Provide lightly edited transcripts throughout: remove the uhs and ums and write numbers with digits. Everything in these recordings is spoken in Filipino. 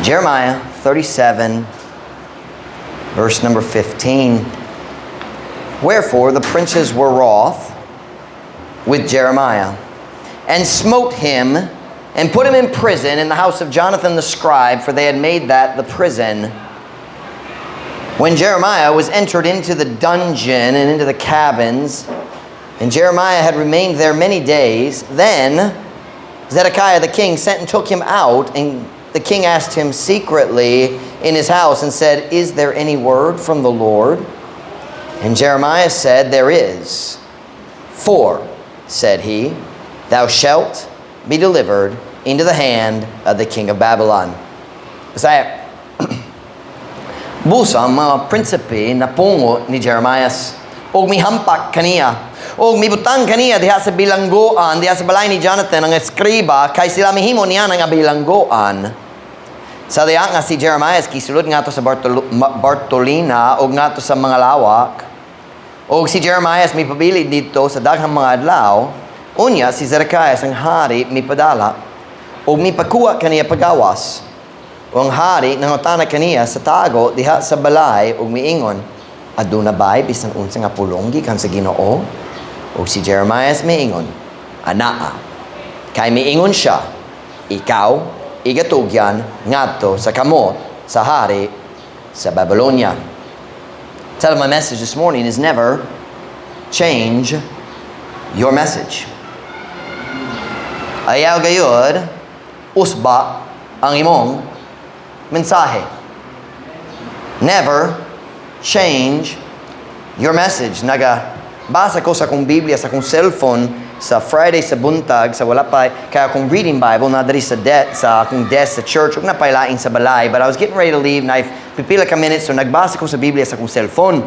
Jeremiah 37, verse number 15. Wherefore the princes were wroth with Jeremiah, and smote him, and put him in prison in the house of Jonathan the scribe, for they had made that the prison. When Jeremiah was entered into the dungeon and into the cabins, and Jeremiah had remained there many days, then Zedekiah the king sent and took him out, and the king asked him secretly in his house and said, Is there any word from the Lord? And Jeremiah said, There is. For, said he, Thou shalt be delivered into the hand of the king of Babylon. Kasi, busa ang mga prinsipe na pungo ni Jeremiah, o mihampak kaniya, o mibutang kaniya diha sa bilanggoan, diha sa balay ni Jonathan, ang eskriba, kay sila mihimo niya ng bilanggoan. Sa diha nga si Jeremiah, kisulod nga to sa Bartolina, o nga to sa mga lawak, o si Jeremiah may pabilid dito sa daghang mga adlaw, unya si Zedekiah ang hari may padala, o may pakuha kaniya pagawas, o ang hari nangutana kaniya sa tago diha sa balay, o miingon, aduna bay bisan unsa nga pulonggi kan sa Ginoo? O si Jeremiah miingon, anaa, kay miingon siya, ikaw igatugyan ngadto sa kamot sa hari sa Babylonia. Tell my message this morning is never change your message. Ayaw gayud, usba ang imong mensahe. Never change your message. Basa ko sa kong Biblia, sa kong cellphone, sa Friday sa buntag, sa wala pa, kaya akong reading Bible, na dari sa akong desk sa church, huwag na pailaing sa balay. But I was getting ready to leave, na pipila ka minutes, so nagbasa ko sa Biblia sa akong cellphone.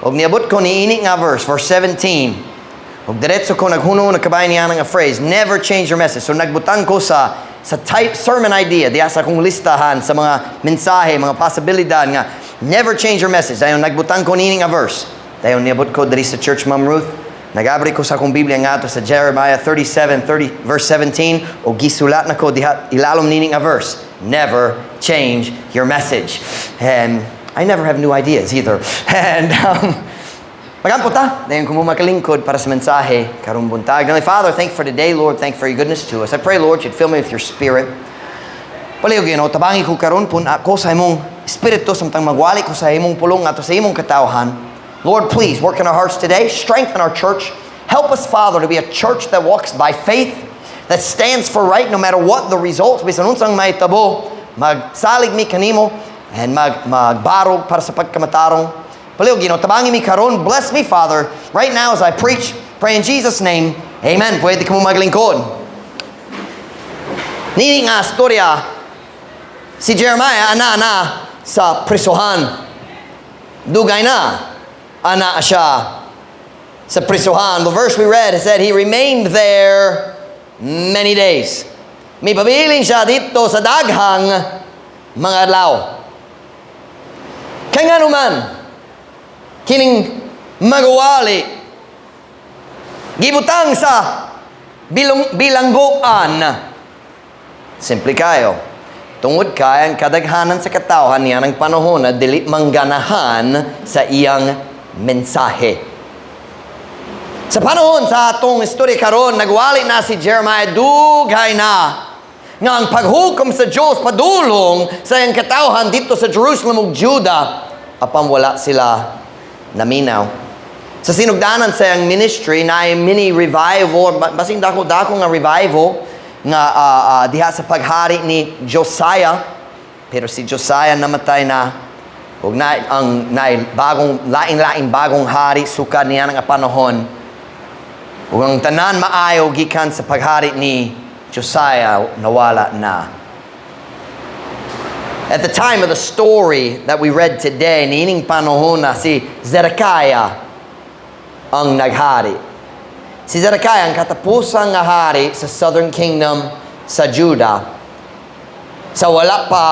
Huwag niabot ko niini nga verse 17. Huwag diretso ko naghuno, nagkabayan niya nga phrase, never change your message. So nagbutang ko sa type sermon idea, diya sa akong listahan, sa mga mensahe, mga posibilidad nga, never change your message. Dayon nagbutang ko niini nga verse. Dayon niabot ko dari sa church, Ma'am Ruth. Nag-abri ko sa akong Biblia nga to sa Jeremiah 37, verse 17, o gisulat na ko diha ilalom nining a verse. Never change your message. And I never have new ideas either. And magampo ta. Dayon ko mo makalingkod para sa mensahe karong buntag. Now, Father, thank you for today, Lord. Thank you for your goodness to us. I pray, Lord, you'd fill me with your spirit. Palihog yun, tabangi ko karon pun ako sa imong espiritu samtang magwali ko sa imong pulong ato sa imong katawhan. Lord, please work in our hearts today. Strengthen our church. Help us, Father, to be a church that walks by faith, that stands for right no matter what the results. Bisan unsang mahitabo, magsalig mi kanimo, and magbarog para sa pagkamatarong. Palihog, tabangi mi karon. Bless me, Father, right now as I preach. Pray in Jesus' name. Amen. Pwede ka mo maglingkod. Nini nga storya, si Jeremiah, ana sa prisuhan. Dugay na. Ana siya sa prisuhan. The verse we read said he remained there many days. May pabiling siya dito sa daghang mga adlaw. Kaya nga naman, kining magwali, gibutang sa bilanggoan. Simple kayo. Tungod kaya ang kadaghanan sa katawhan niya ng panahon na dili mangganahan sa iyang mensahe. Sa panahon sa atong istorya karon, nagwali na si Jeremiah, dugay na nga ang paghukom sa Diyos padulong sa iyang katawhan dito sa Jerusalem ug Juda, apang wala sila naminaw. Sa sinugdanan sa iyang ministry na ay mini revival, basing dako nga revival nga diha sa paghari ni Josiah, pero si Josiah namatay na. Ug bagong laing bagong hari sukad niya nga panahon. Ug ang tanan maayo gikan sa paghari ni Josiah nawala na. At the time of the story that we read today, niining panahon na si Zedekiah ang naghari. Si Zedekiah ang katapusang nga hari sa Southern Kingdom sa Judah. Sa wala pa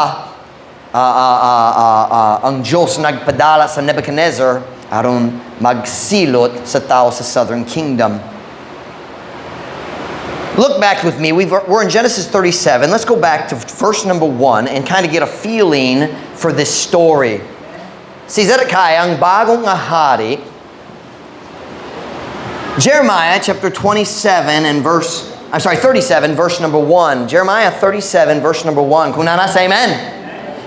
ang Diyos nagpadala sa Nebuchadnezzar aron magsilot sa tao sa Southern Kingdom. Look back with me. We're in Genesis 37. Let's go back to verse number 1 and kind of get a feeling for this story. Si Zedekiah, ang bagong hari. Jeremiah chapter 37, verse number 1. Jeremiah 37, verse number 1. Kung nasa, amen.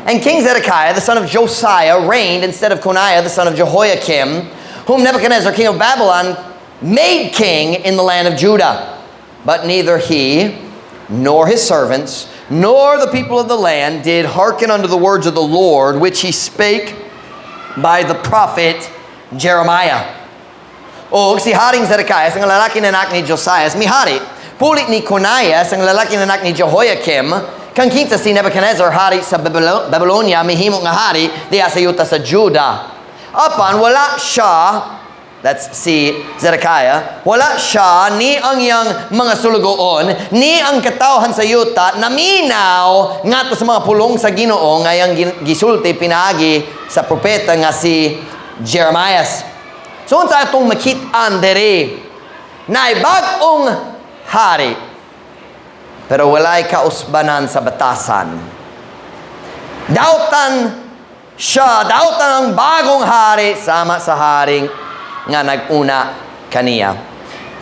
And King Zedekiah, the son of Josiah, reigned instead of Coniah, the son of Jehoiakim, whom Nebuchadnezzar, king of Babylon, made king in the land of Judah. But neither he, nor his servants, nor the people of the land did hearken unto the words of the Lord, which he spake by the prophet Jeremiah. O si Haring Zedekiah, sang lalaki na anak ni Josiah, mi hari, pulit ni Coniah, sang lalaki na anak ni Jehoiakim, kang kinsa si Nebuchadnezzar, hari sa Babylonia, mihimo nga hari, diya sa yuta sa Judah. Apan, wala siya, that's si Zedekiah, wala siya ni ang iyang mga sulugoon, ni ang katawhan sa yuta, naminaw nga to sa mga pulong sa Ginoo, ngayang gisulti pinagi sa propeta nga si Jeremiah. So, unsa itong makitaan dere, na bagong hari, pero walay kausbanan sa batasan. Dautan ang bagong hari sama sa haring nga naguna kaniya.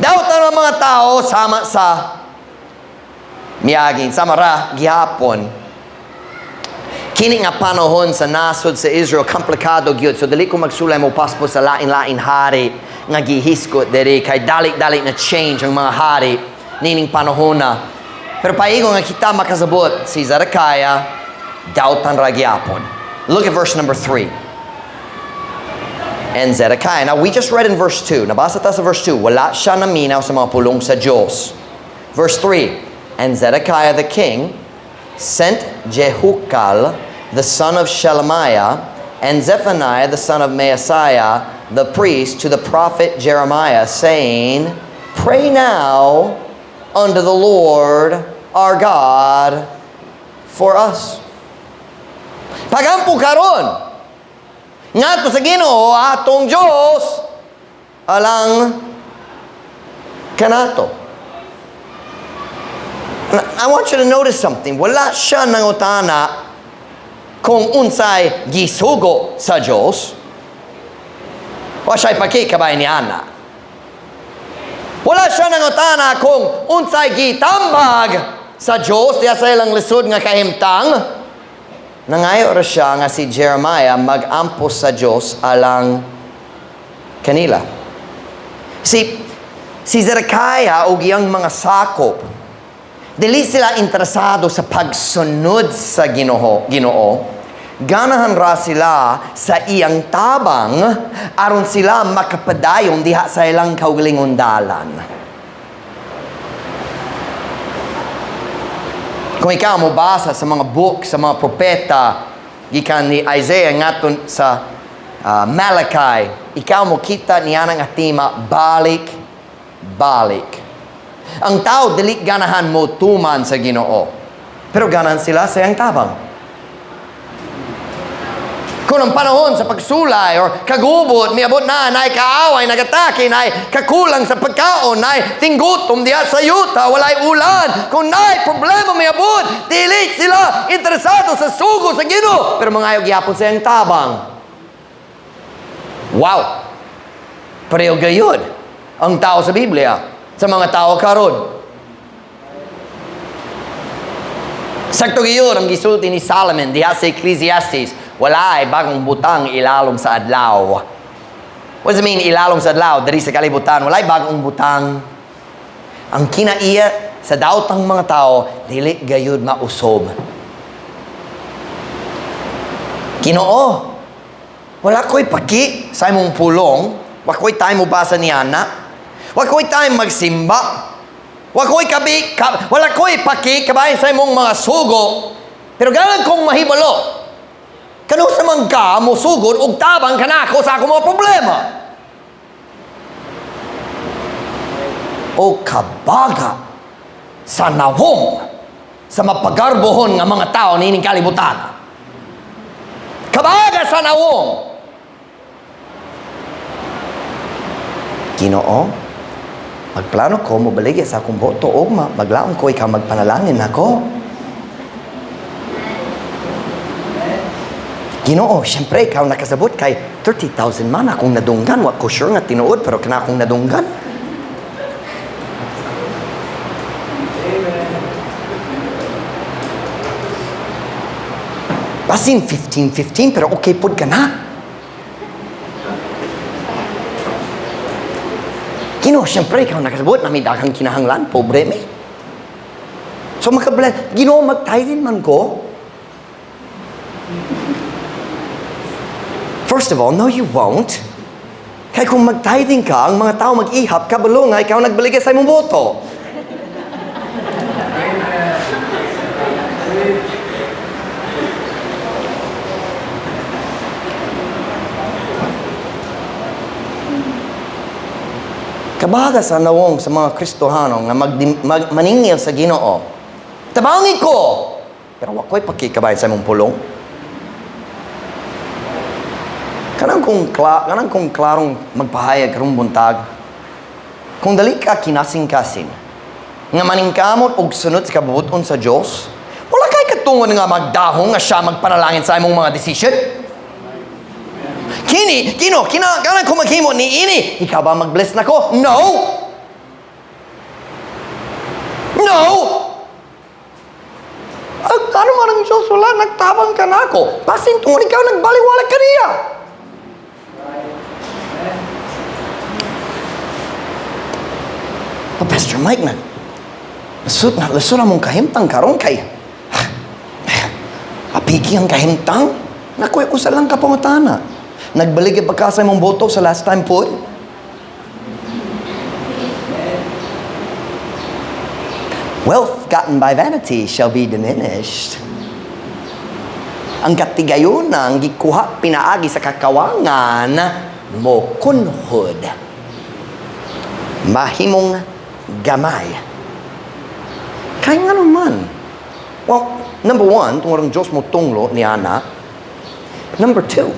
Dautan ang mga tao sama sa miyagin, sama ra gihapon. Kini nga panahon sa nasod sa Israel, komplikado gyud. So dali ko magsulay mo paspo sa lain-lain hari nga gihiskot diri kay dali-dali na change ang mga hari nining panahon na. Pero paigo nga kita makasabot si Zedekiah, dautan ra gyapon. Look at verse number 3. And Zedekiah. Now we just read in verse 2. Nabasa ta sa verse 2. Wala siya naminaw sa mga pulong sa Diyos. Verse 3. And Zedekiah the king sent Jehukal, the son of Shelemiah, and Zephaniah, the son of Maaseiah, the priest, to the prophet Jeremiah, saying, Pray now unto the Lord our God for us. Pagampo karon, nga to sa Ginoo atong Diyos, alang kanato. I want you to notice something. Wala siya nangutana kung unsay gisugo sa Diyos. Wa siya'y pakikabay ni Ana. Wala siya nangutana kung unsay gitambag sa Diyos. Diya sa ilang lisod nga kahimtang. Nangayo ra siya nga si Jeremiah mag-ampos sa Diyos alang kanila. Si Zedekiah o giyang mga sakop, dili sila interesado sa pagsunod sa Ginoo. Ganahan ra sila sa iyang tabang aron sila makapadayon diha sa ilang kaugalingon dalan. Kung ikaw mo basa sa mga book, sa mga propeta, gikan ni Isaiah ngaton sa Malachi, ikaw mo kita niya ng atima balik. Ang tao dili ganahan mo tuman sa Ginoo. Pero ganahan sila sa iyang tabang. Kung ang panahon sa pagsulay or kagubot, miabot na, naay kaaway, nagatake, naay kakulang sa pagkaon, naay tinggutom diya sa yuta, walay ulan. Kung naay problema miabot, dili sila interesado sa sugo sa Ginoo. Pero mga ayog yapon sa iyang tabang. Wow! Pareho gayud ang tao sa Biblia sa mga tao karon. Sakto giyon ang gisulti ni Solomon diha sa Ecclesiastes, walay bagong butang ilalom sa adlaw. What does it mean ilalom sa adlaw? Dari sa kalibutan, walay bagong butang. Ang kinaiya sa daotang mga tao, dili gayud mausob. Ginoo, wala ko'y paki sa imong pulong, wala ko'y tayo mo basa ni Ana, wala ko'y tayo magsimba, wala ko'y paki kabayan sa imong mga sugo, pero ganang kong mahibalo, kano sa man ka mo sugod og tabang kanako sa akong mga problema. O kabaga sa nawong sa mapagarbohon nga mga tao nining kalibutan. Kabaga sa nawong. Magplano ko, mobaligya sa akong boto, o maglaon ko, ikaw magpanalangin ako. Ginoo, syempre, ikaw nakasabot kay 30,000 man akong nadunggan. Wa ko sure nga tinuod, pero kana akong nadunggan. Basin 15-15, pero okay pod ka na. Ginoo, syempre, ikaw nakasabot, nami daghang kinahanglan, pobre me. So makabless, Ginoo, mag-tithing man ko. First of all, no you won't. Kaya kung mag-tithing ka, ang mga tao mag-ihap, kabalo nga, ikaw nagbaligay sa imong boto. Kabaga sa nawong sa mga Kristohano nga maningil sa Ginoo. Tabangi ko! Pero wako'y pakikabayan sa imong pulong. Kanang kung klarong magpahayag karong buntag, kung dali ka kinasing-kasing, nga maningkamot og sunod sa kabubuton sa Dios, wala kay katungod nga magdahong nga siya magpanalangin sa imong mga decision. Kanang kung maghimo ni ini, ikaw ba mag-bless na ko? No! No! Ano man ang Diyos, wala, nagtabang ka na ako. Pasin tungod ikaw nagbaliwala ka niya. Pastor Mike, lasod na mong kahimtang karon kay apiki ang kahimtang. Nakuya ko sa lang kapangutana. Nagbaligay pa ka sa imong boto sa last time po. Wealth gotten by vanity shall be diminished. Ang katigayon ang gikuha pinaagi sa kakawangan mo kunhod. Mahimong gamay. Kaya nga naman. Well, number one, tungod ang Diyos mo tunglo ni Ana. Number two,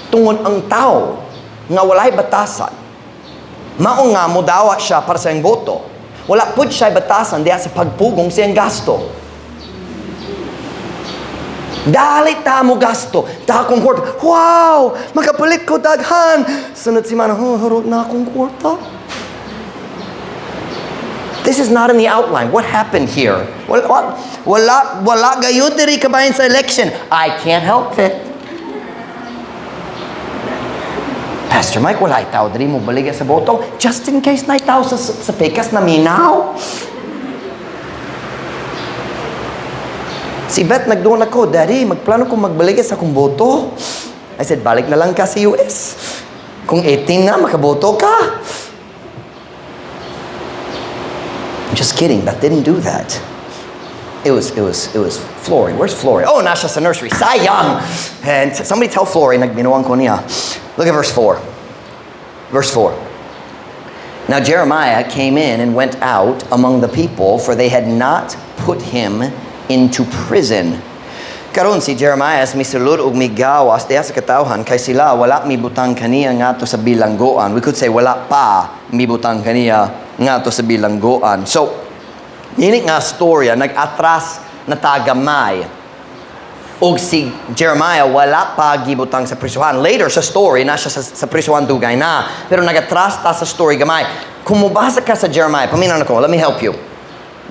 tungod ang tao nga walay batasan. Mao nga mo dawa siya para sa iyang boto. Wala pud siya batasan diya sa pagpugong siyang gasto. Dali ta mo gasto. Ta akong kwarta. Wow! Makapalit ko daghan. Sunod si Mana, harot na akong kwarta. This is not in the outline. What happened here? Wala gayon diri kabayan sa election. I can't help it. Pastor Mike, wala itaw diri mo baligya sa boto. Just in case na itaw sa pekas na minaw. Si Beth nagdoon ako, Daddy, magplano kong magbaligya sa akong boto. I said, balik na lang ka sa US. Kung 18 na, makaboto ka. Just kidding, Beth didn't do that. It was Flory. Where's Flory? Oh, nasa sa nursery. Sayang! And somebody tell Flory, nagbinuwang ko niya. Look at verse 4. Verse 4. Now Jeremiah came in and went out among the people, for they had not put him into prison. Karon si Jeremiah misulod og migawas diha sa katawhan kay sila wala mibutang kaniya ngadto sa bilanggoan. We could say wala pa mibutang kaniya ngadto sa bilanggoan. So, yun nga storya nag-atras na tagamay. Og si Jeremiah wala pa gibutang sa prisuhan. Later sa story na siya sa prisuhan dugay na. Pero nag-atras ta sa story gamay. Kung mubasa ka sa Jeremiah, paminan ako, let me help you.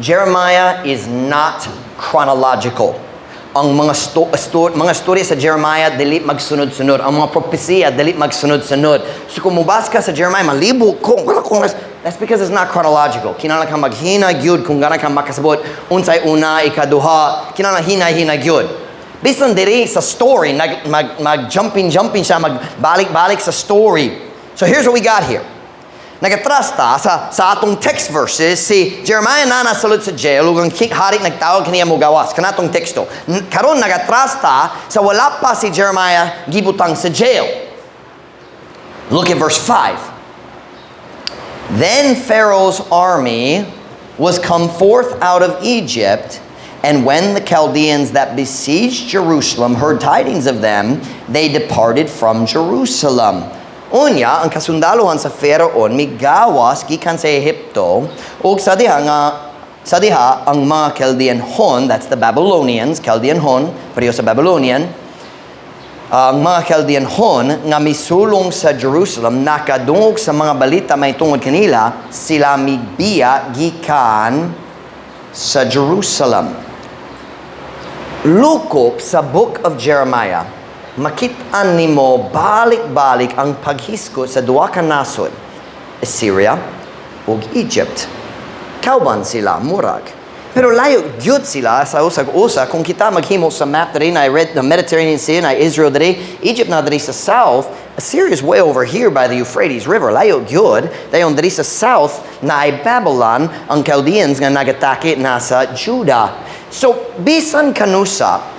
Jeremiah is not chronological. Ang mga storya sa Jeremiah dili magsunod-sunod. Ang mga propesya dili magsunod-sunod. So kung mubasa ka sa Jeremiah, malibo ko. That's because it's not chronological. Kinahanglan kang maghina gyud kung gana kang makasabot unsay una, ikaduha. Kinahanglan hina gyud. Bisan diri sa story, mag-jumping siya, magbalik-balik sa story. So here's what we got here. Nagatras ta sa atong text verses, si Jeremiah na nasulod sa jail, ug ang hari nagtawag kaniya mo gawas. Kanatong teksto. Karon nagatras ta sa wala pa si Jeremiah gibutang sa jail. Look at verse 5. Then Pharaoh's army was come forth out of Egypt, and when the Chaldeans that besieged Jerusalem heard tidings of them, they departed from Jerusalem. Unya, ang kasundaluhan sa Pharaon migawas gikan sa Ehipto ug sa diha ang mga Chaldeanhon, that's the Babylonians, Chaldeanhon, pareho sa Babylonian, ang mga Chaldeanhon nga misulong sa Jerusalem nakadungog sa mga balita may tungod kanila, sila migbiya gikan sa Jerusalem. Lukop sa Book of Jeremiah, makitaan nimo balik-balik ang paghiskot sa duha ka nasod, Assyria ug Egypt. Kauban sila murag. Pero layo gyud sila sa usag-usa kung kita maghimo sa map diri na I read the Mediterranean Sea na Israel diri, Egypt na diri sa south, Assyria is way over here by the Euphrates River. Layo gyud dayon diri sa south na ay Babylon, ang Chaldeans nga nagatake nasa Judah. So bisan kanusa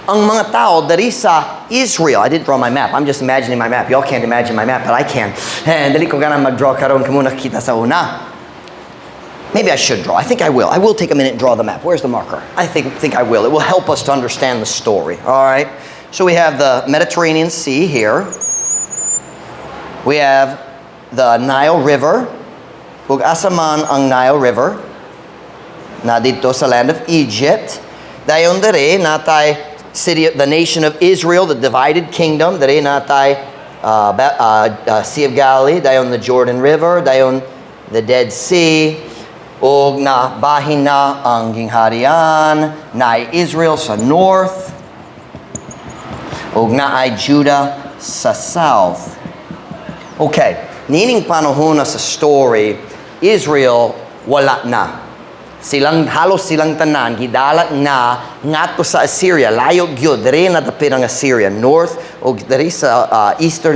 ang mga tao dari sa Israel. I didn't draw my map. I'm just imagining my map. Y'all can't imagine my map, but I can. And dali ko ganang mag-draw karon kamo nakita sa una. Maybe I should draw. I think I will. I will take a minute and draw the map. Where's the marker? I think I will. It will help us to understand the story. All right. So we have the Mediterranean Sea here. We have the Nile River. Ug asaman ang Nile River na dito sa land of Egypt. Dayon dere natay the nation of Israel, the divided kingdom. Dere natay Sea of Galilee, dayon the Jordan River, dayon the Dead Sea, ug na bahin na ang gingharian, na Israel sa north, ug na ay Judah sa south. Okay, nining panahon na sa story, Israel wala na. Halos silang tanan gidalat na ngadto sa Assyria, layo gyud diri na dapit ang Assyria north ug diri sa east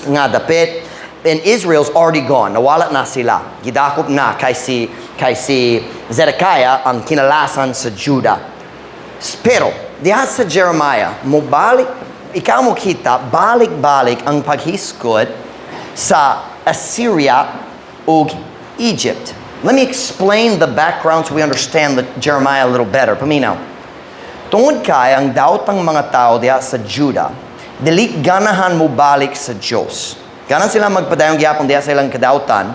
nga dapit. And Israel's already gone. Nawala na sila. Gidakop na kay si Zedekiah ang kinalasan sa Judah. Pero diha sa Jeremiah, ikaw mo kita balik-balik ang paghiskot sa Assyria ug Egypt. Let me explain the background so we understand Jeremiah a little better. Paminaw. Tungod kay ang daotang mga tao diha sa Judah, dili ganahan mo balik sa Diyos. Ganan sila magpadayong gyapon diha sa ilang kadautan.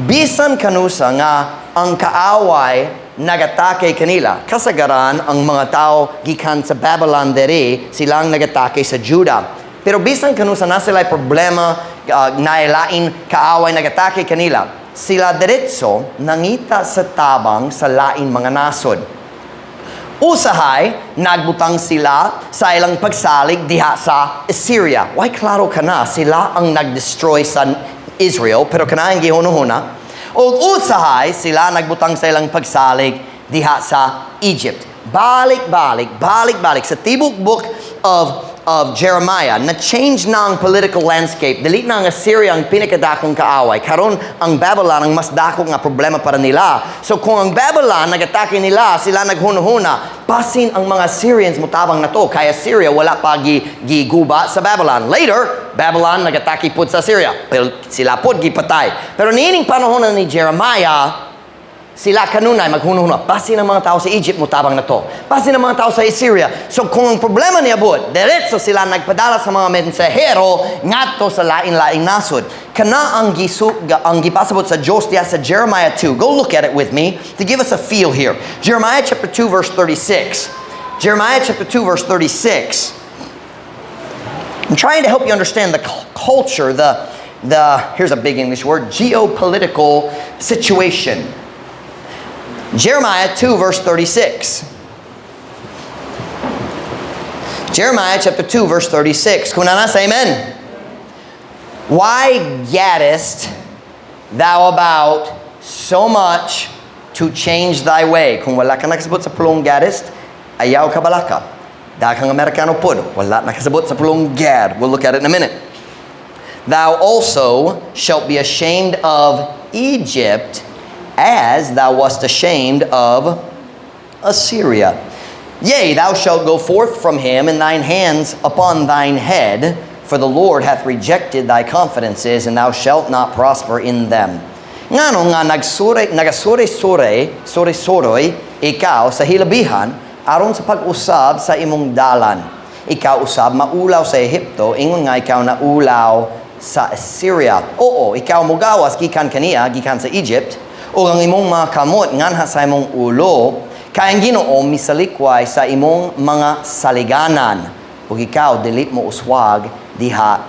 Bisan kanusa nga ang kaaway nagatake kanila. Kasagaran ang mga tao gikan sa Babylon dere silang nagatake sa Judah. Pero bisan kanusa na sila problema nailain kaaway nagatake kanila. Sila diretso nangita sa tabang sa lain mga nasod. Usahay, nagbutang sila sa ilang pagsalig diha sa Assyria. Why klaro ka na, sila ang nag-destroy sa Israel, pero kanaang gihunuhuna. O usahay, sila nagbutang sa ilang pagsalig diha sa Egypt. Balik-balik sa tibok book of Jeremiah, na-change na ang political landscape. Dili na ang Assyria ang pinakadakong kaaway. Karon ang Babylon ang mas dakong nga problema para nila. So kung ang Babylon nagatake nila, sila naghunahuna, pasin ang mga Syrians mutabang na to. Kaya Syria wala pa giguba sa Babylon. Later, Babylon nagatake pud sa Syria. Pero sila pud gipatay. Pero niining panahon ni Jeremiah, sila kanunay maghunahuna. Pasin ang mga tao sa Egypt mutabang na to. Pasin ang mga tao sa Assyria. So kung ang problema niya bud, diretso sila nagpadala sa mga mensahero ngadto sa lain-laing nasod. Kana ang gipasabot sa Dios diya sa Jeremiah 2. Go look at it with me to give us a feel here. Jeremiah chapter 2 verse 36. Jeremiah chapter 2 verse 36. I'm trying to help you understand the culture, here's a big English word, geopolitical situation. Jeremiah 2 verse 36. Jeremiah chapter 2 verse 36. Kunana sa amen. Why gaddest thou about so much to change thy way? Kung wala ka nakasabot sa pulong gaddest, ayaw ka balaka. Daghang Amerikano pod, wala nakasabot sa pulong gad. We'll look at it in a minute. Thou also shalt be ashamed of Egypt, as thou wast ashamed of Assyria. Yea, thou shalt go forth from him, and thine hands upon thine head, for the Lord hath rejected thy confidences, and thou shalt not prosper in them. Ngano nga nagasore-soroy ikaw sa hilabihan aron sa pag-usab sa imong dalan. ikaw usab maulaw sa Ehipto, ingon nga ikaw naulaw sa Assyria. Oo, ikaw mugawas gikan kaniya, gikan sa Egypt, o ang imong mga kamot nganha sa imong ulo, kay ang Ginoo misalikway sa imong mga saliganan. Ug ikaw dili mo uswag diha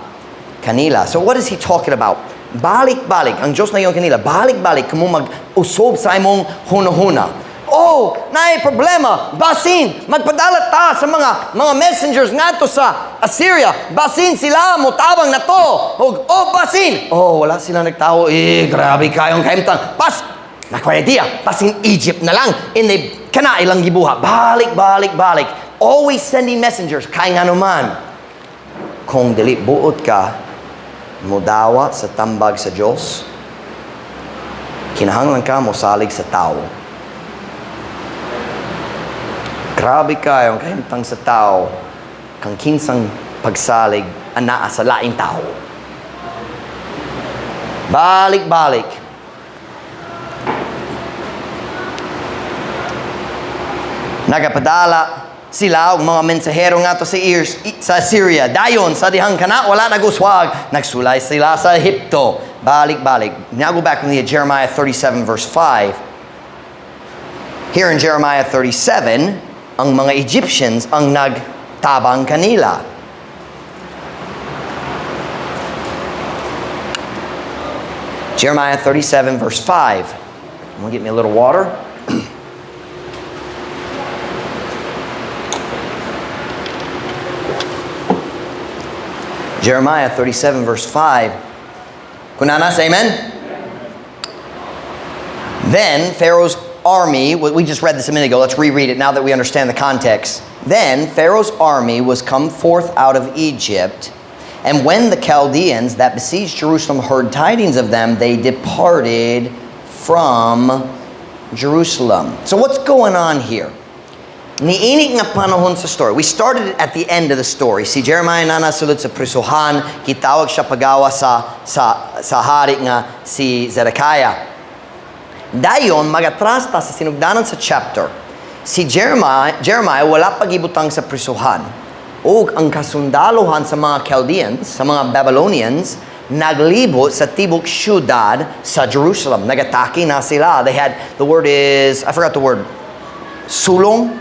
kanila. So what is he talking about? Balik-balik ang Diyos na yon kanila. Balik-balik kamo mag-usob sa imong hunahuna. Oh, naay problema. Basin, magpadala ta sa mga messengers ngadto sa Assyria. Basin sila mo tabang na to. Basin. Oh, wala sila nagtawo. Grabe kayong kaimtang. Nakwaidea. Basin Egypt na lang. Kana ilang gibuha. Balik. Always sending messengers. Kay nga naman. Kung dili buot ka, mudawa sa tambag sa Diyos, kinahanglan ka mo salig sa tao. Grabe kayo, kahintang sa tao, kang kinsang pagsalig, anaa sa laing tao. Balik. Nagapadala sila og mga mensahero nga to sa Syria. Dayon, sa dihang kana, wala naguswag. Nagsulay sila sa Ehipto. Balik. Now go back to Jeremiah 37 verse 5. Here in Jeremiah 37, ang mga Egyptians ang nagtabang kanila. Jeremiah 37 verse 5. I'm gonna get me a little water. Jeremiah 37 verse 5. Kunanas, amen? Then Pharaoh's army, we just read this a minute ago, let's reread it now that we understand the context. Then Pharaoh's army was come forth out of Egypt, and when the Chaldeans that besieged Jerusalem heard tidings of them, they departed from Jerusalem. So what's going on here? Niinig nga panahon sa story. We started it at the end of the story. Si Jeremiah na nasulod sa prisuhan, kitawag siya pagawa sa hari nga si Zedekiah. Dayon, magatras ta sa sinugdanan sa chapter. Si Jeremiah wala pagibutang sa prisuhan. O ang kasundalohan sa mga Chaldeans, sa mga Babylonians, naglibot sa tibok syudad sa Jerusalem. Nagatake na sila. They had, the word is, I forgot the word, sulong,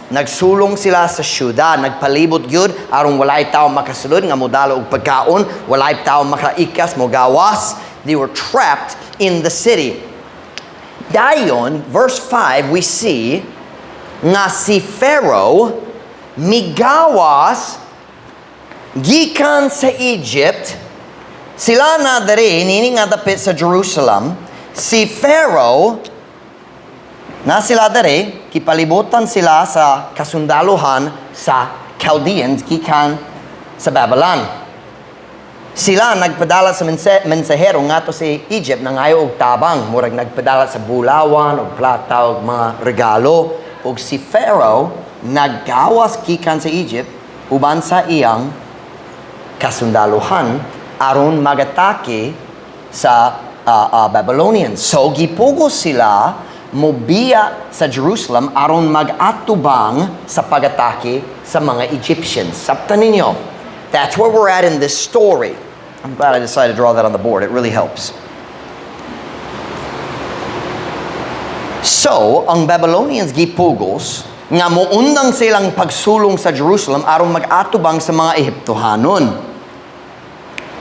nagsulong sila sa syudad, nagpalibot yun, aron walay tao makasulod, nga modalo og pagkaon, walay tao makaikas, mogawas. They were trapped in the city. Dayon, verse 5, we see nga si Pharaoh migawas gikan sa Egypt. Sila na diri nini nga dapit sa Jerusalem. Si Pharaoh na sila dere, kipalibutan sila sa kasundaluhan sa Chaldeans gikan sa Babylon. Sila nagpadala sa mensahero nga to si Egypt nang ayo og tabang, murag nagpadala sa bulawan og plata og mga regalo. Og si Pharaoh naggawas gikan sa Egypt uban sa iyang kasundaluhan aron magatake sa Babylonians. So gipugos sila mobiya sa Jerusalem aron mag-atubang sa pag-atake sa mga Egyptians. Sabtan ninyo. That's where we're at in this story. I'm glad I decided to draw that on the board. It really helps. So, ang Babylonians gipugos nga muundang silang pagsulong sa Jerusalem aron mag-atubang sa mga Ehiptohanon.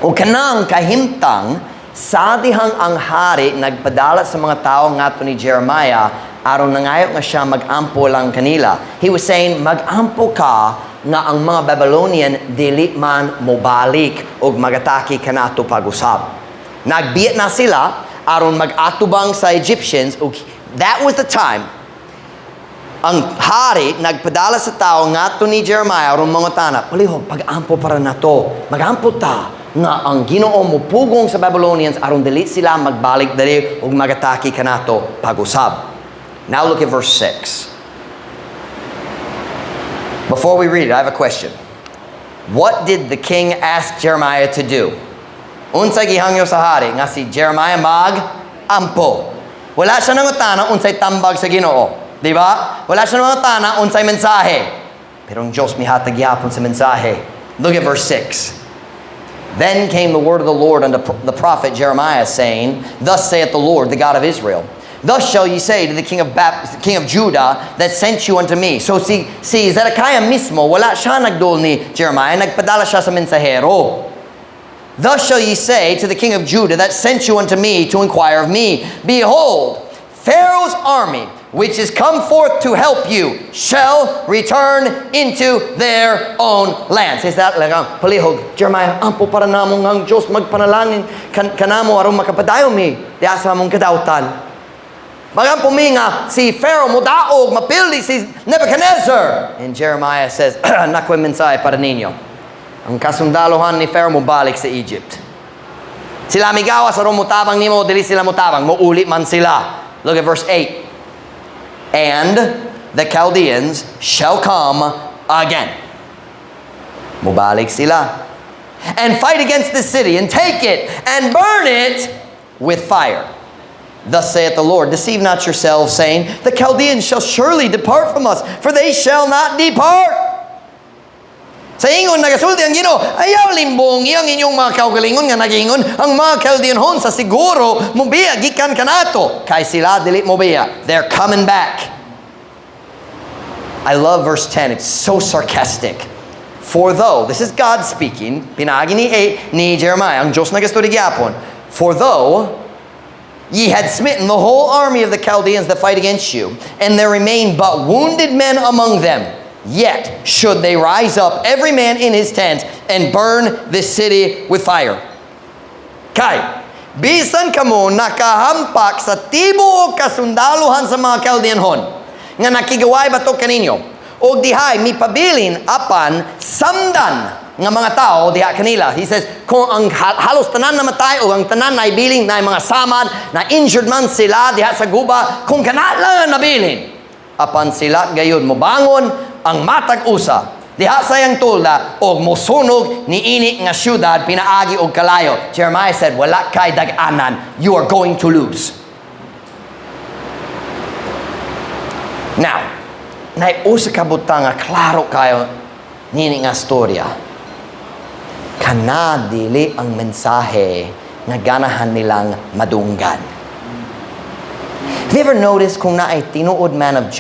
O kanang kahimtang sa dihang ang hari nagpadala sa mga tao ngato ni Jeremiah aron nangayo nga siya mag-ampo lang kanila. He was saying, mag-ampo ka nga ang mga Babylonian dili man mobalik og magatake kanato pag-usab. Nagbiit na sila aron mag-atubang sa Egyptians ug that was the time ang hari nagpadala sa tao ngato ni Jeremiah aron mangutana, palihog pag-ampo para nato. Mag-ampo ta nga ang Ginoo mupugong sa Babylonians aron dili sila magbalik dali ug magatake kanato pag-usab. Now look at verse 6. Before we read it, I have a question. What did the king ask Jeremiah to do? Unsay gihangyo sa hari nga si Jeremiah mag-ampo. Wala siya nangutana unsay tambag sa Ginoo, di ba? Wala siya nangutana unsay mensahe. Pero ang Diyos mihatag yapon sa mensahe. Look at verse 6. Then came the word of the Lord unto the prophet Jeremiah, saying, Thus saith the Lord, the God of Israel, Thus shall ye say to the king of Judah that sent you unto me. So si Zedekiah mismo, wala siya nagdol ni Jeremiah, nagpadala siya sa mensahero. Thus shall ye say to the king of Judah that sent you unto me to inquire of me, Behold, Pharaoh's army, which is come forth to help you, shall return into their own land. Says that lang, palihog, Jeremiah, ampo para namong ang Diyos magpanalangin kanamo aron makapadayon mi, di asa mong kadautan. Magang puminga, si Pharaoh mudaog, mapildi si Nebuchadnezzar. And Jeremiah says, nakoy mensahe para ninyo. Ang kasundalohan ni Pharaoh mubalik sa Egypt. Sila migawa sa mutabang nimo, dili sila mutabang, muuli man sila. Look at verse 8. And the Chaldeans shall come again. Mubalik sila. And fight against the city, and take it, and burn it with fire. Thus saith the Lord, Deceive not yourselves, saying, The Chaldeans shall surely depart from us, for they shall not depart. Sa ingon nagasulti ang Ginoo, ayaw limbong iyang inyong mga kaugalingon nga nagingon, ang mga Chaldeanhon sa siguro mobiya gikan kanato, kay sila dili mobiya. They're coming back. I love verse 10. It's so sarcastic. For though, this is God speaking, pinagi ni Jeremiah, ang Diyos nagasturya gyapon. For though ye had smitten the whole army of the Chaldeans that fight against you, and there remain but wounded men among them, yet should they rise up, every man in his tent, and burn this city with fire. Kay, bisan kamo nakahampak sa tibuok kasundaluhan sa mga Chaldeanhon, nga nakigaway batok kaninyo, o dihay mipabilin apan samdan nga mga tao diha kanila. He says, kung ang halos tanan namatay o ang tanan na ibilin na mga samad, na injured man sila diha sa guba, kung kanala nabilin, apan sila gayon mobangon ang matag usa diha sa yang tulda o mosunog ni ini nga syudad pinaagi og kalayo. Jeremiah said, wala kay dag-anan, you are going to lose. Now, naiusa ka butang nga klaro kayo nini nga storya. Kana dili ang mensahe nga ganahan nilang madunggan. Have you ever noticed kung naay tinuod man of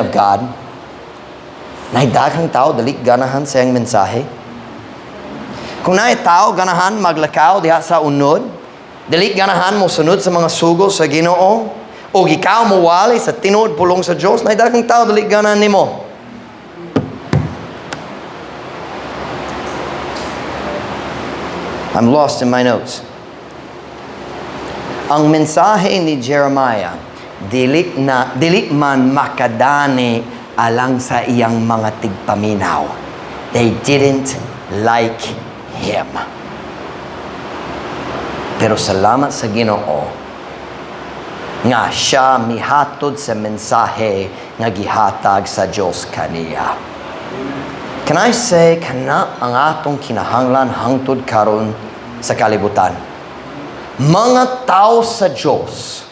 God, naay daghang tao dili ganahan sa iyang mensahe? Kung naay tao ganahan maglakaw diha sa unod, dili ganahan mo sunod sa mga sugo sa Ginoo, o ikaw mo wali sa tinuod pulong sa Dios, naay daghang tao dili ganahan nimo. I'm lost in my notes. Ang mensahe ni Jeremiah, dili man makadani alang sa iyang mga tigpaminaw. They didn't like him. Pero salamat sa Ginoo nga siya mihatod sa mensahe nga gihatag sa Dios kaniya. Can I say, kana ang atong kinahanglan hangtod karon sa kalibutan? Mga tao sa Diyos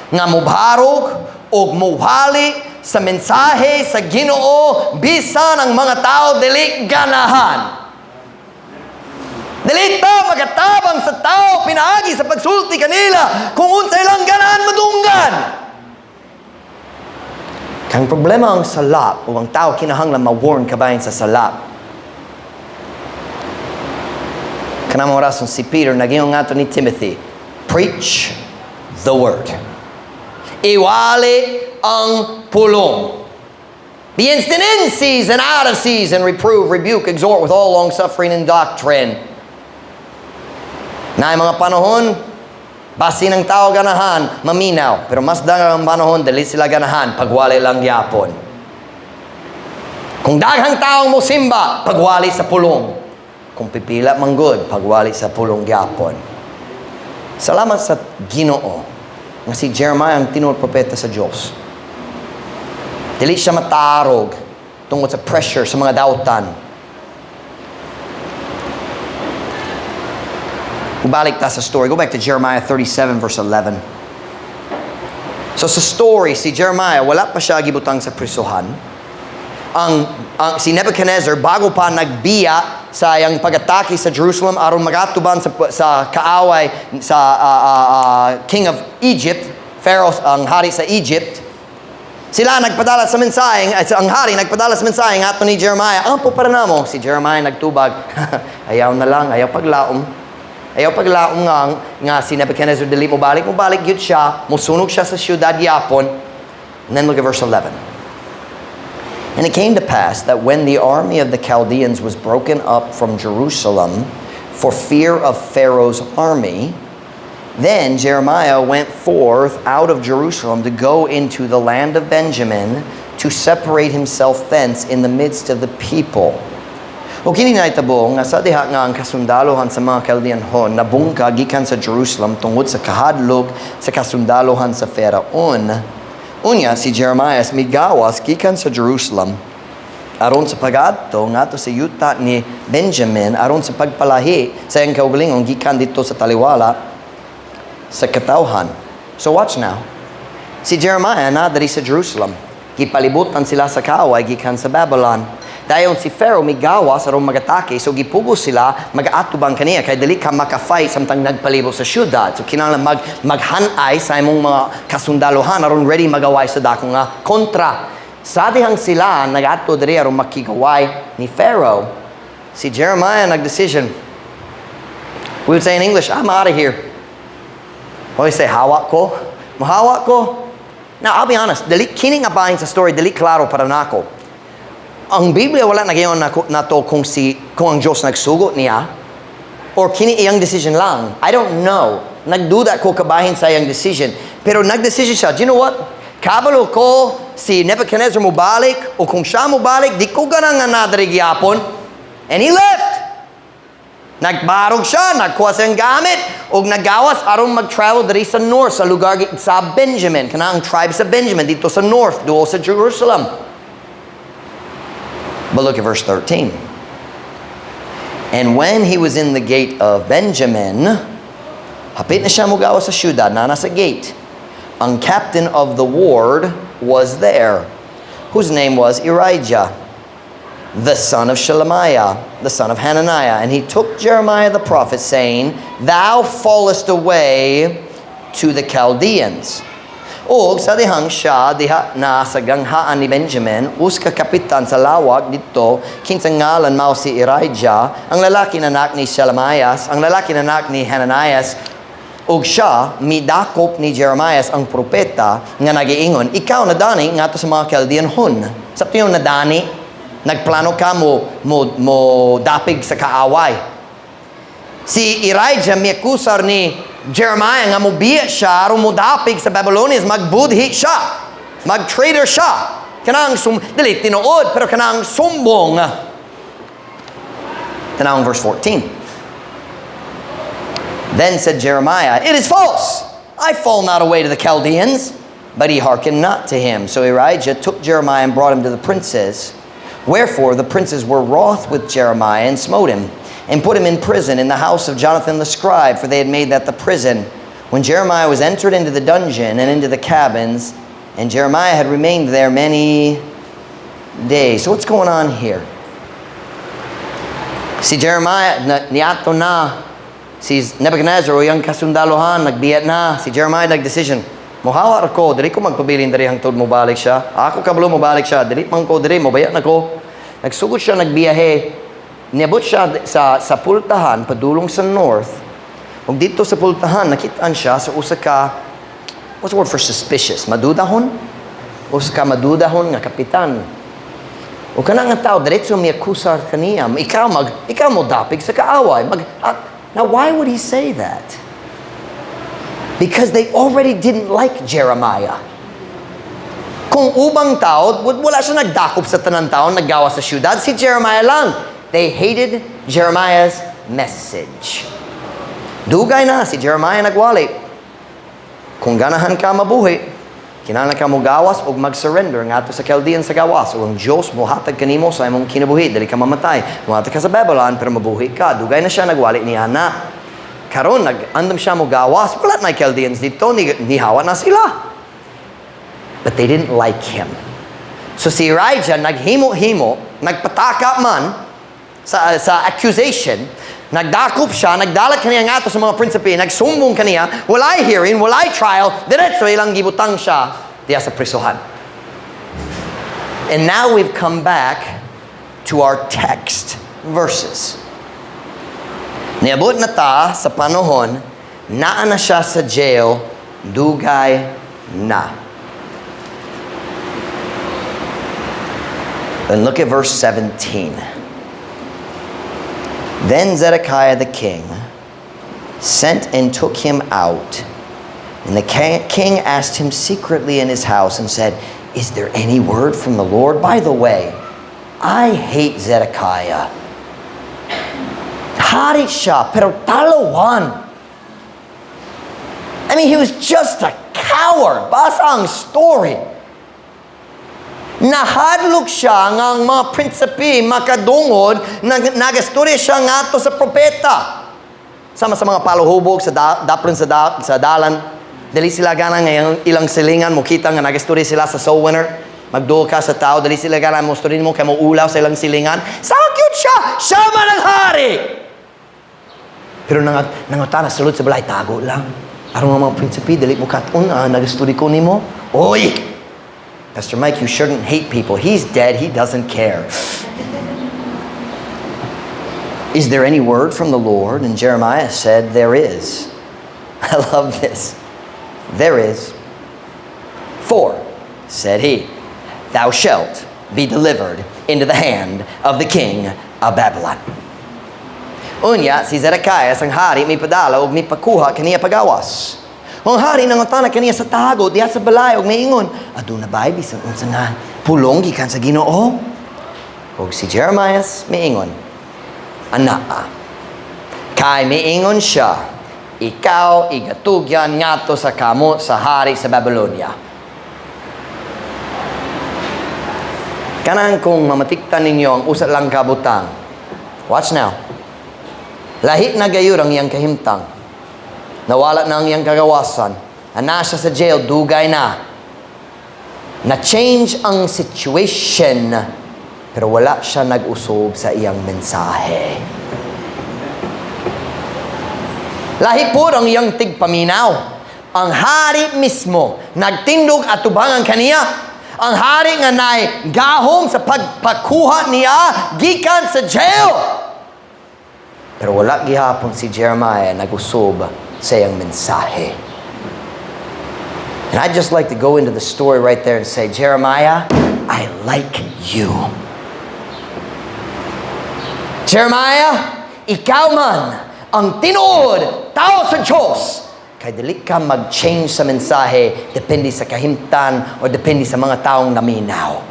nga mubarog o muhali sa mensahe sa Ginoo bisan ang mga tao dili ganahan. Dili ta magatabang sa tao pinaagi sa pagsulti kanila kung unsay lang ganahan madunggan. Kang problema ang salap o ang tao kinahanglan ma-warn kabayan sa salap. Kanang mga rason si Peter naging nga ni Timothy, preach the word. Iwali ang pulong. Be instant in season, out of season, reprove, rebuke, exhort with all long suffering and doctrine. Na mga panahon, basi ng tao ganahan, maminaw. Pero mas dagang panahon, dali sila ganahan, pagwali lang yapon. Kung daghang taong mo simba, pagwali sa pulong. Kung pipila manggod, pagwali sa pulong yapon. Salamat sa Ginoo nga si Jeremiah ang tinuod propeta sa Diyos. Dili siya matarog tungkol sa pressure sa mga dautan. Balik ta sa story. Go back to Jeremiah 37 verse 11. So sa story, si Jeremiah, wala pa siya gibutang sa prisuhan. si Nebuchadnezzar bago pa nagbiya sa yang pag-atake sa Jerusalem aron magatuban sa kaaway sa king of Egypt, Pharaoh ang hari sa Egypt. Sila nagpadala sa mensahe, ang hari nagpadala sa mensahe ato ni Jeremiah. Ampo para namo si Jeremiah nagtubag. Ayaw na lang, ayaw paglaom. Ayaw paglaom nga si Nebuchadnezzar dili mo balik gyud siya, mosunog siya sa syudad yapon. And then look at verse 11. And it came to pass that when the army of the Chaldeans was broken up from Jerusalem for fear of Pharaoh's army, then Jeremiah went forth out of Jerusalem to go into the land of Benjamin to separate himself thence in the midst of the people. O kini naitabo nga sa diha nga ang kasundalohan sa mga Chaldeanhon nabungka gikan sa Jerusalem tungod sa kahadlok sa kasundalohan sa Pharaon. Unya si Jeremiah migawas gikan sa Jerusalem aron sa pag-adto ngadto sa yuta ni Benjamin aron sa pagpalahi sa iyang kaugalingon gikan dito sa taliwala sa katawhan. So watch now. Si Jeremiah na diri sa Jerusalem. Gipalibutan sila sa kaaway gikan sa Babylon. Dayon si Pharaoh migawas aron magatake, so gipugos sila mag-aatubang kaniya kay dili ka maka-fight samtang nagpalibot sa syudad. So kinahanglan maghanay sa imong mga kasundalohan aron ready magaway sa dakong nga kontra. Sa dihang sila nag-adto diri aron makigaway ni Pharaoh, si Jeremiah nagdecision. We would say in English, I'm out of here. What do you say, hawak ko? Mahawak ko? Now, I'll be honest, kining abahin sa story, dili klaro para nako. Ang Biblia wala nagyayon na to kung ang Diyos nagsugot niya or kini iyang decision lang. I don't know. Nagduda ko kabahin sa iyang decision. Pero nagdecision siya. Do you know what? Kabalo ko si Nebuchadnezzar mo balik o kung siya mo balik, di ko ganang nga nadari gyapon. And he left. Nagbarog siya, nagkuha siyang gamit o nagawas aron mag-travel diri sa north, sa lugar sa Benjamin. Kana ang tribe sa Benjamin dito sa north, duo sa Jerusalem. But look at verse 13. And when he was in the gate of Benjamin, hapit na siya mugawa sa syudad, na nasa gate. Ang captain of the ward was there, whose name was Irijah, the son of Shelemiah, the son of Hananiah. And he took Jeremiah the prophet, saying, Thou fallest away to the Chaldeans. O sa dihang siya diha na sa ganghaan ni Benjamin, uska kapitan sa lawak dito, kinsang ngalan mao si Irijah, ang lalaki na anak ni Shelemias, ang lalaki na anak ni Hananias, ug siya midakop ni Jeremiah ang propeta nga nagiingon, ikaw na dani nga to sa mga Chaldeanhon. Sa tiyo na dani, nagplano ka mo dapig sa kaaway. Si Irijah miakusar ni Jeremiah nga mubiya siya aron mudapig sa Babylonians, magbudhi siya, mag-traitor siya. Kanang dili tinuod pero kanang sumbong. Tanawang verse 14. Then said Jeremiah, It is false. I fall not away to the Chaldeans. But he hearkened not to him. So Irijah took Jeremiah and brought him to the princes. Wherefore the princes were wroth with Jeremiah and smote him, and put him in prison in the house of Jonathan the scribe, for they had made that the prison. When Jeremiah was entered into the dungeon and into the cabins, and Jeremiah had remained there many days. So what's going on here? Si Jeremiah, niato na, si Nebuchadnezzar o yung kasundalohan, nagbiyat na, si Jeremiah nag-decision, muhawa ko, dili ko magpabilin dari hangtod mo balik siya. Ako kabalo mo balik siya, dili man ko diri mo bayat na ko. Nagsugod siya, nagbiyahe. Niabot siya sa pultahan, padulong sa north. Ug dito sa pultahan, nakitaan siya sa usa ka, what's the word for suspicious? Madudahon? Usa ka madudahon nga kapitan. O kana nga tao, diretso miakusar kaniya. Ikaw mo dapig sa kaaway. Now, why would he say that? Because they already didn't like Jeremiah. Kung ubang tao, wala siya nagdakop sa tanang tao, naggawa sa syudad, si Jeremiah lang. They hated Jeremiah's message. Dugay na, si Jeremiah nagwali. Kung ganahan ka mabuhi, kinahanglan ka mo gawas o mag-surrender nga to sa Chaldean sa gawas. O ang Diyos mo hatag kanimo sa imong kinabuhi, dali ka mamatay. Muhatag ka sa Babylon, pero mabuhi ka. Dugay na siya nagwali ni Ana. Karon nag-andam siya mo gawas. Wala na Chaldeans dito, nihawa na sila. But they didn't like him. So si Elijah, naghimo-himo, nagpataka man sa accusation, nagdakop siya, nagdalat kaniya nga to sa mga prinsipe, nagsumbong kaniya, walay hearing, walay trial, diretso ilang gibutang siya diya sa prisuhan. And now we've come back to our text verses. Niabot na ta sa panahon, naa na siya sa jail, dugay na. And look at verse 17. Then Zedekiah the king sent and took him out. And the king asked him secretly in his house and said, "Is there any word from the Lord? By the way, I hate Zedekiah. Hari siya, pero talawan. I mean, he was just a coward. Basa ang story. Nahadlok siya ng mga prinsipe, makadungod, nagastorya siya nga to sa propeta. Sama sa mga paluhubog, sa daplin sa dalan. Dali sila gana ngayong ilang silingan, mo kita nga nagastorya sila sa soul winner. Magduo ka sa tao, dali sila gana mo storin mo, kaya mo ulaw sa ilang silingan. Sakit siya! Siya man ang hari! Pero nangutana, sulod sa balay, tago lang. Arong mga prinsipe, dali mo katon, nagastorya ko ni mo. Oy! Pastor Mike, you shouldn't hate people. He's dead. He doesn't care. Is there any word from the Lord? And Jeremiah said, there is. I love this. There is. For, said he, thou shalt be delivered into the hand of the king of Babylon. Unya, si Zedekiah, ang hari, may padala o may pakuha kaniya pagawas. Ang hari nangutana kaniya sa tago diya sa balay og miingon, aduna bay bisan unsa nga pulong gikan sa Ginoo? Og si Jeremiah miingon, anaa. Kay miingon siya, ikaw igatugyan ngadto sa kamo sa hari sa Babylonia. Kanang kung mamatiktan ninyo ang usa lang kabutang. Watch now. Lahit na gayud ang iyang kahimtang. Nawala na ang iyang kagawasan. Nasa sa jail, dugay na. Na-change ang situation, pero wala siya nag-usob sa iyang mensahe. Lahi po ang iyang tigpaminaw. Ang hari mismo, nagtindog at tubangan kaniya. Ang hari nga nay gahom sa pagpakuha niya, gikan sa jail. Pero wala gihapon si Jeremiah nag-usob sa iyang mensahe. And I'd just like to go into the story right there and say, Jeremiah, I like you. Jeremiah, ikaw man ang tinuod tao sa Diyos. Kay dili ka mag-change sa mensahe depende sa kahimtan o depende sa mga taong naminaw.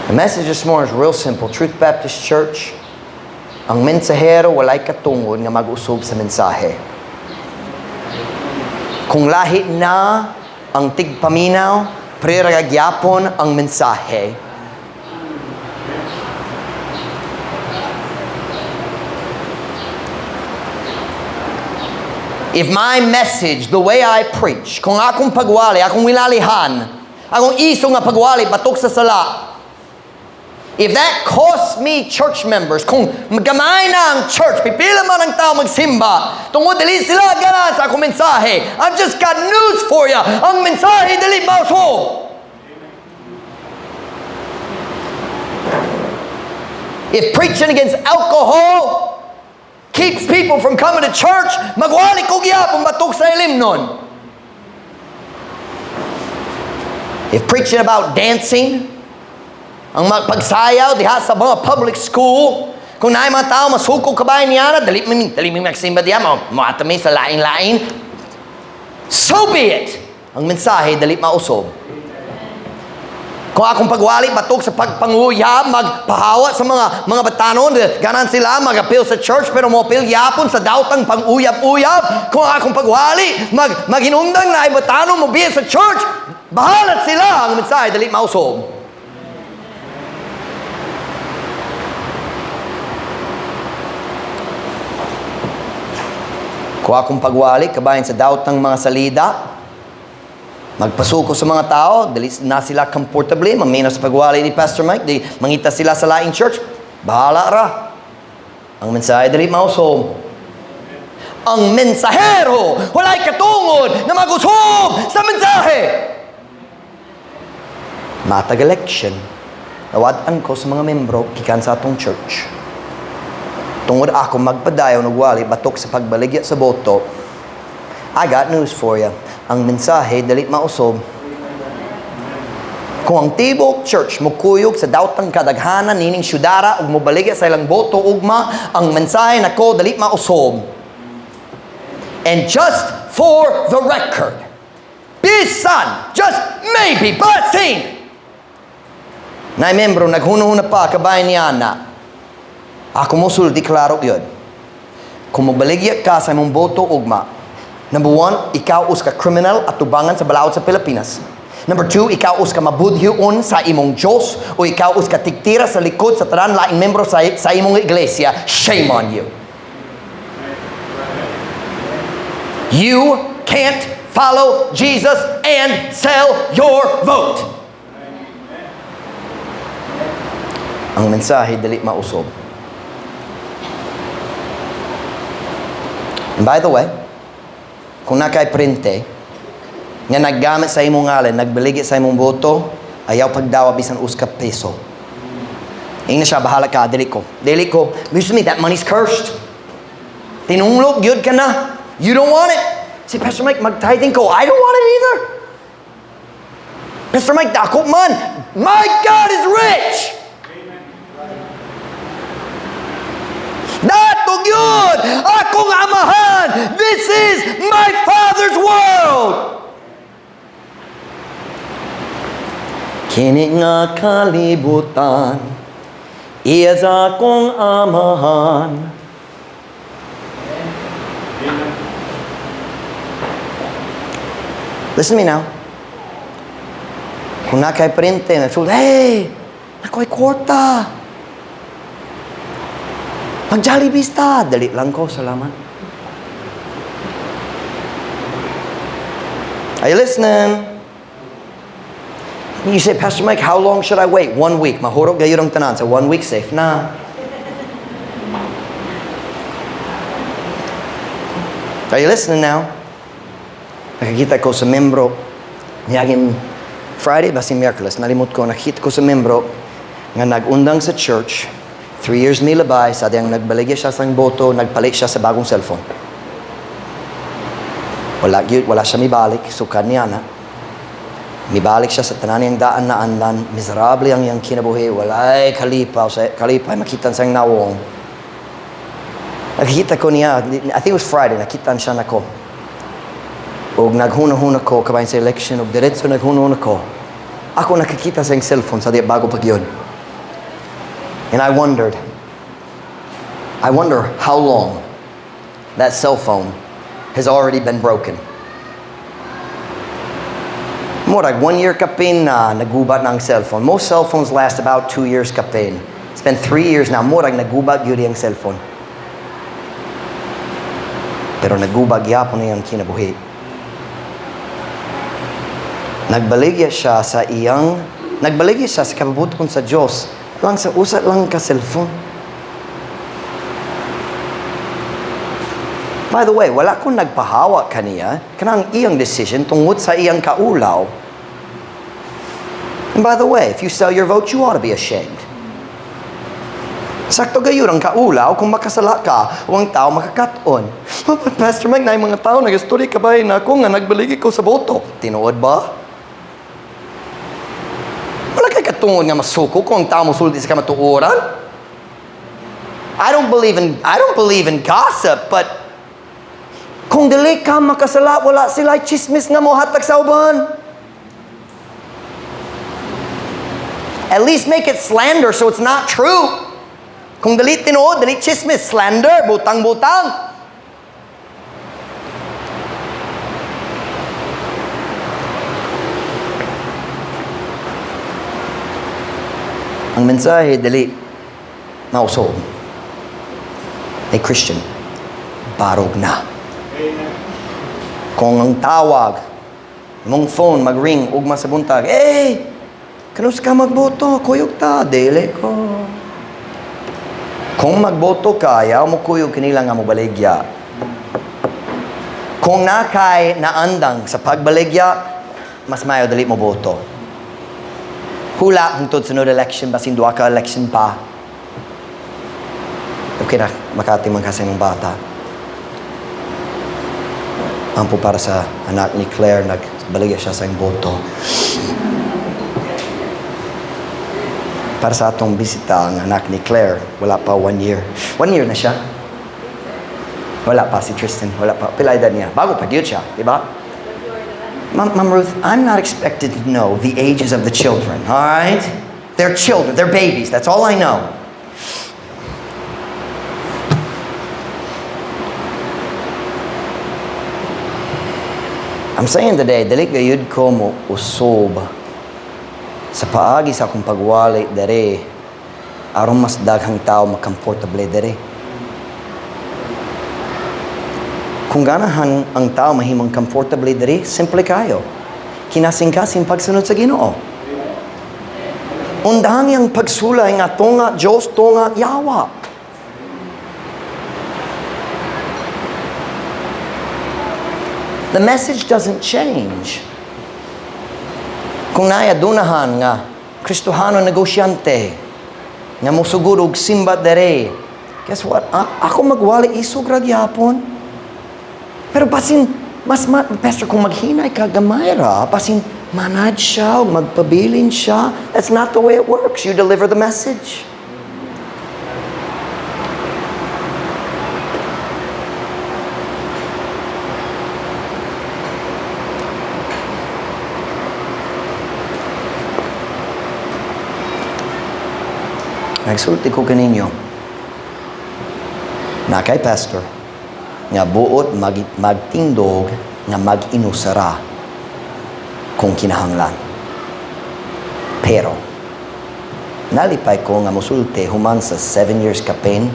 The message this morning is real simple. Truth Baptist Church, ang mensahero walay katungod nga mag-usob sa mensahe. Kung lahi na ang tigpaminaw, preragagyapon ang mensahe. If my message, the way I preach, kung akong pagwali, akong wilalihan, akong iso nga pagwali, batok sa sala, if that costs me church members, kung gamay na ang church, pipila man ang tao magsimba, tungod dili sila ganan sa akong mensahe, I've just got news for you. Ang mensahe dili mauso. If preaching against alcohol keeps people from coming to church, magwali ko gyapon batok sa ilim nun. If preaching about dancing, ang pagsayaw diha sa mga public school, kung naay mga tao masukog kabayan niya, dali mi magsimba diya, maatami sa lain-lain, so be it. Ang mensahe dali mausob. Kung akong pagwali batok sa pagpanguyab, magpahawa sa mga batanon, ganan sila mag-appeal sa church pero mo appeal yapon sa dautang pang-uyab-uyab. Kung akong pagwali maginundang na ay batanon mo biya sa church, bahalat sila. Ang mensahe dali mausob. Kung akong pagwali, kabayan sa daot ng mga salida, Magpasuko sa mga tao, dali na sila komportable, maminos pagwali ni Pastor Mike, di mangita sila sa laing church, bahala ra. Ang mensahe dali mausom. Ang mensahero, walay katungod na mag-usom sa mensahe. Matag election, nawad-an ko sa mga membro, kikan sa atong church. Tungod ako magpadayon og wali batok sa pagbaligya sa boto, I got news for you. Ang mensahe dali mausob. Kung ang tibok church mukuyog sa daotang kadaghanan nining syudara ug mobaligya sa ilang boto ugma, ang mensahe nako dali mausob. And just for the record, bisan, just maybe, basin, na membro naghuna-huna pa kabayan ni Ana. Ako mo sulti klaro yun. Kung mobaligya ka sa imong boto ugma, number 1, ikaw us ka criminal at tubangan sa balaod sa Pilipinas. Number 2, ikaw us ka mabudhiyon sa imong Diyos o ikaw us ka tiktira sa likod sa tanan laing membro sa imong iglesia. Shame on you. You can't follow Jesus and sell your vote. Ang mensahe dali mausob. And by the way, kung nakay printe nga naggamit sa imong ngalan, nagbaligi sa imong boto, ayaw pagdawa bisan uska peso. Ingna siya, bahala ka, dili ko. Listen to me, that money's cursed. Tinunglog, yun ka na. You don't want it. Si Pastor Mike, mag-tithing ko. I don't want it either. Pastor Mike, dako man. My God is rich. Datog yun! Akong amahan! This is my Father's world! Kini nga kalibutan, iya sa akong amahan. Listen to me now. Kung nakay printe, nagsulta, hey! Ako'y kwarta! Mag-Jollibee ta. Dali lang ko. Salamat. Are you listening? You say, Pastor Mike, how long should I wait? 1 week. Mahurog gayo ng tanan. So 1 week safe na. Are you listening now? Nakikita ko sa membro. Niyagin Friday, basi Miyerkules. Nalimut ko. Nakikita ko sa membro nga nag-undang sa church. 3 years nilabay, sa diyang nagbaligya siya sa boto, nagpalit siya sa bagong cellphone. Wala siya mibalik, sukan niya na. Mibalik siya sa tanan niyang daan na andan, miserable ang iyang kinabuhi, walay kalipaw, makitan sa nawong. Nakikita ko niya, I think it was Friday, nakitan siya na ko. O naghuna-huna ko, kabayan sa election, o diretso naghuna-huna ko. Ako nakikita sa iyang cellphone, sa diya bago pag yun. And I wonder how long that cell phone has already been broken. Murag 1 year kapin na nagubat ng cellphone. Most cell phones last about 2 years kapin. It's been 3 years now. Murag nagubat yun yung cellphone. Pero nagubat yapon na yung kinabuhi. Nagbaligya siya sa kababuton sa Diyos. Lang sa usat lang ka cellphone. By the way, wala kong nagpahawa kaniya kanang iyang decision tungod sa iyang kaulaw. And by the way, if you sell your vote, you ought to be ashamed. Sakto gayon ang kaulaw kung makasala ka o ang tao makakaton. Pastor Mike, na yung mga tao nag-story kabay na ako nga nagbaligi ko sa boto. Tinuod ba? Tungod nga masuko kung ang tao musulti sa kamatuoran. I don't believe in gossip, but kung dili ka makasala, wala sila chismis nga mo hatag sa uban. At least make it slander so it's not true. Kung dili tinuod, dili chismis, slander, butang-butang. Ang mensahe, dali, mausob. Ay Christian, barog na. Kung ang tawag Imong phone mag-ring ugma sa buntag. Kanus ka magboto? Kuyog ta, dili ko. Kung magboto ka, ayaw mo kuyog kanila nga mo baligya. Kung nakay naandang sa pagbaligya, mas mayo dali mo boto. Hula hangtod sunod election, basin duwa ka election pa. Okay na, makatimang kasi ng bata. Ampo para sa anak ni Claire, nagbaligya siya sa boto. Para sa atong bisita, ang anak ni Claire, wala pa 1 year. 1 year na siya. Wala pa si Tristan, wala pa. Pila edad niya. Bago pa diyo siya, di ba? Ma'am Ruth, I'm not expected to know the ages of the children, all right? They're children, they're babies, that's all I know. I'm saying today, dili gayud ko mo usob sa paagi sa akong pagwali dere aron mas daghang tao makomportable dere. Kung ganahan ang tao mahimong comfortable dere, simple kayo. Kinasing-kasing pagsunod sa Ginoo. Undahan yang pagsulay nga tunga Dios tunga yawa. The message doesn't change. Kung naadunahan nga Kristohano negosyante nga musugod og simba dere, guess what? Ako magwali isog ra gyapon. Pero basin pastor kung maghinay ka gamay ra, basin manage siya o magpabilin siya. That's not the way it works. You deliver the message. Nagsulti ko kaninyo na kay pastor nga buot magtindog nga mag-inusara kung kinahanglan. Pero nalipay ko nga musulti human sa 7 years campaign,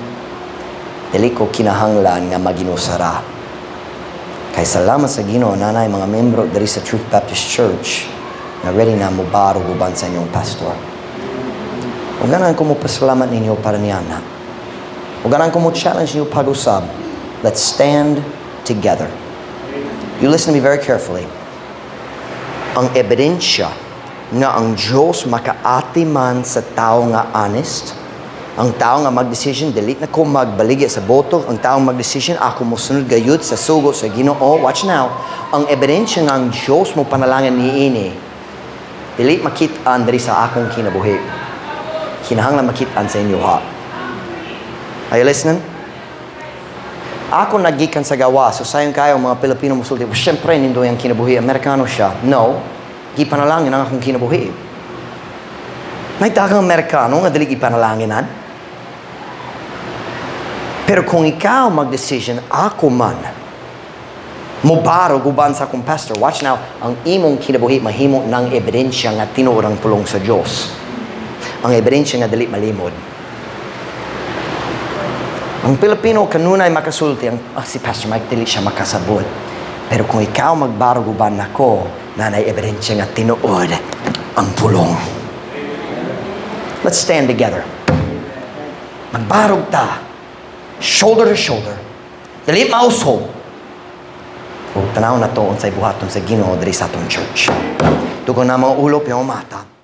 dili ko kinahanglan nga mag-inusara. Kay salamat sa Ginoo nanay mga membro diri sa Truth Baptist Church nga ready na mubaro uban sa inyong pastor. Ug ganan ko mo pasalamat ninyo para niya na. Ug ganan ko mo challenge ninyo pag-usab. Let's stand together. You listen to me very carefully. Ang ebidensya nga ang Diyos makaati man sa tao nga honest, ang tao nga mag-decision, delete na ko magbaligya sa boto, ang tao mag-decision, ako mo sunod gayud sa sugo sa Ginoo. Watch now. Ang ebidensya nga ang Diyos mo panalangin niini, delete makit-an diri sa akong kinabuhi. Kinahanglan makit-an sa inyo ha. Are you listening? Ako nagikan sa gawa, so sayang kayo mga Pilipino musulti. Siyempre, nindo yung kinabuhi. Amerikano siya. No. Gipanalangin ang akong kinabuhi. May dagang Amerikano nga dili ipanalanginan. Pero kung ikaw mag-decision, ako man, mubarog uban sa akong pastor. Watch now, ang imong kinabuhi mahimo ng ebidensya nga tinuod pulong sa Diyos. Ang ebidensya nga dili malimod. Ang Pilipino kanunay makasulti, si Pastor Mike dili siya makasabot. Pero kung ikaw magbarog uban nako, nanay ebidensya nga tinuod ang pulong. Let's stand together. Magbarog ta, shoulder to shoulder. Dili mausog. Ug tanaw na to unsay buhaton sa Ginoo diri sa atong church. Tugon na mga ulo, piyong mata.